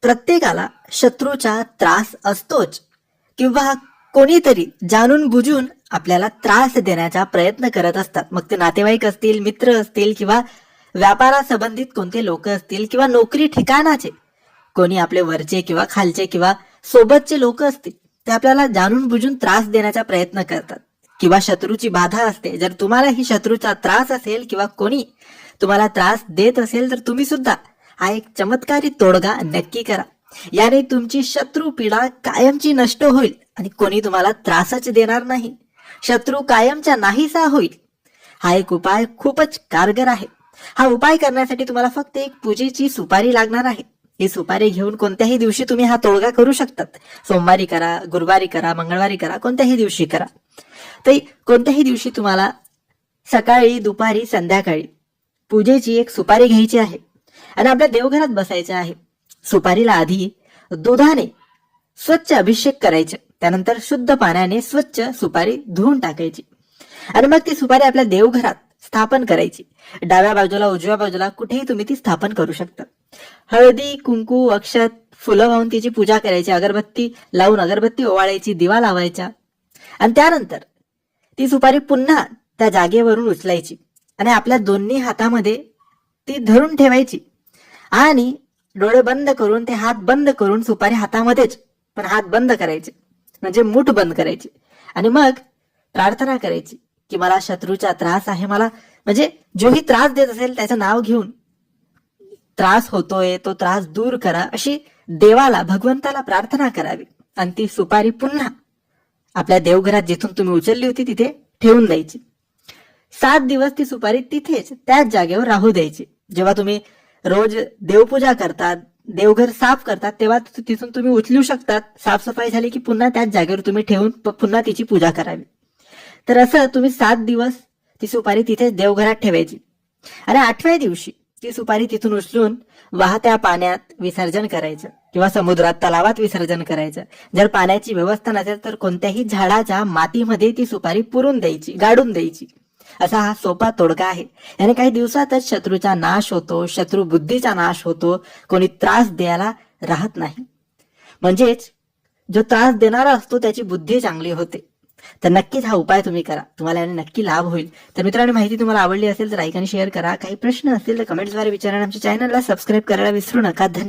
प्रत्येकाला शत्रूचा त्रास असतोच, किंवा कोणीतरी जाणून बुजून आपल्याला त्रास देण्याचा प्रयत्न करत असतात. मग ते नातेवाईक असतील, मित्र असतील, किंवा व्यापारासंबंधित कोणते लोक असतील, किंवा नोकरी ठिकाणाचे कोणी आपले वरचे किंवा खालचे किंवा सोबतचे लोक असतील, ते आपल्याला जाणून बुजून त्रास देण्याचा प्रयत्न करतात. किंवा शत्रूची बाधा असते. जर तुम्हाला ही शत्रूचा त्रास असेल किंवा कोणी तुम्हाला त्रास देत असेल, तर तुम्ही सुद्धा हा एक चमत्कारी तोडगा नक्की करा. याने तुमची शत्रू पीडा कायमची नष्ट होईल आणि कोणी तुम्हाला त्रासच देणार नाही. शत्रू कायमचा नाहीसा होईल. हा एक उपाय खूपच कारगर आहे. हा उपाय करण्यासाठी तुम्हाला फक्त एक पूजेची सुपारी लागणार आहे. ही सुपारी घेऊन कोणत्याही दिवशी तुम्ही हा तोडगा करू शकतात. सोमवारी करा, गुरुवारी करा, मंगळवारी करा, कोणत्याही दिवशी करा. तर कोणत्याही दिवशी तुम्हाला सकाळी, दुपारी, संध्याकाळी पूजेची एक सुपारी घ्यायची आहे आणि आपल्या देवघरात बसायचं आहे. सुपारीला आधी दुधाने स्वच्छ अभिषेक करायचे, त्यानंतर शुद्ध पाण्याने स्वच्छ सुपारी धुवून टाकायची आणि मग ती सुपारी आपल्या देवघरात स्थापन करायची. डाव्या बाजूला, उजव्या बाजूला कुठेही तुम्ही ती स्थापन करू शकता. हळदी, कुंकू, अक्षत, फुलं वाहून तिची पूजा करायची. अगरबत्ती लावून अगरबत्ती ओवाळायची, दिवा लावायचा आणि त्यानंतर ती सुपारी पुन्हा त्या जागेवरून उचलायची आणि आपल्या दोन्ही हातामध्ये ती धरून ठेवायची आणि डोळे बंद करून, ते हात बंद करून, सुपारी हातामध्येच पण हात बंद करायचे, म्हणजे मूठ बंद करायची आणि मग प्रार्थना करायची की मला शत्रूचा त्रास आहे, मला म्हणजे जोही त्रास देत असेल त्याचं नाव घेऊन त्रास होतोय, तो त्रास दूर करा, अशी देवाला, भगवंताला प्रार्थना करावी आणि ती सुपारी पुन्हा आपल्या देवघरात जिथून तुम्ही उचलली होती तिथे ठेवून द्यायची. 7 दिवस ती सुपारी तिथेच त्याच जागेवर राहू द्यायची. जेव्हा तुम्ही रोज देवपूजा करतात, देवघर साफ करतात, तेव्हा तिथून तुम्ही उचलू शकतात. साफसफाई झाली की पुन्हा त्याच जागेवर तुम्ही ठेवून पुन्हा तिची पूजा करावी. तर असं तुम्ही 7 दिवस ती सुपारी तिथेच देवघरात ठेवायची आणि 8व्या दिवशी ती सुपारी तिथून उचलून वाहत्या पाण्यात विसर्जन करायचं किंवा समुद्रात, तलावात विसर्जन करायचं. जर पाण्याची व्यवस्था नसेल तर कोणत्याही झाडाच्या मातीमध्ये ती सुपारी पुरून द्यायची, गाडून द्यायची. असा हा सोपा तोडगा आहे. याने काही दिवसातच शत्रूचा नाश होतो, शत्रू बुद्धीचा नाश होतो, कोणी त्रास द्यायला राहत नाही. म्हणजेच जो त्रास देणारा असतो त्याची बुद्धी चांगली होते. तर नक्कीच हा उपाय तुम्ही करा, तुम्हाला याने नक्की लाभ होईल. तर मित्रांनो, माहिती तुम्हाला आवडली असेल तर लाईक आणि शेअर करा. काही प्रश्न असतील तर कमेंट्सद्वारे विचारा. आमच्या चॅनलला सबस्क्राईब करायला विसरू नका. धन्यवाद.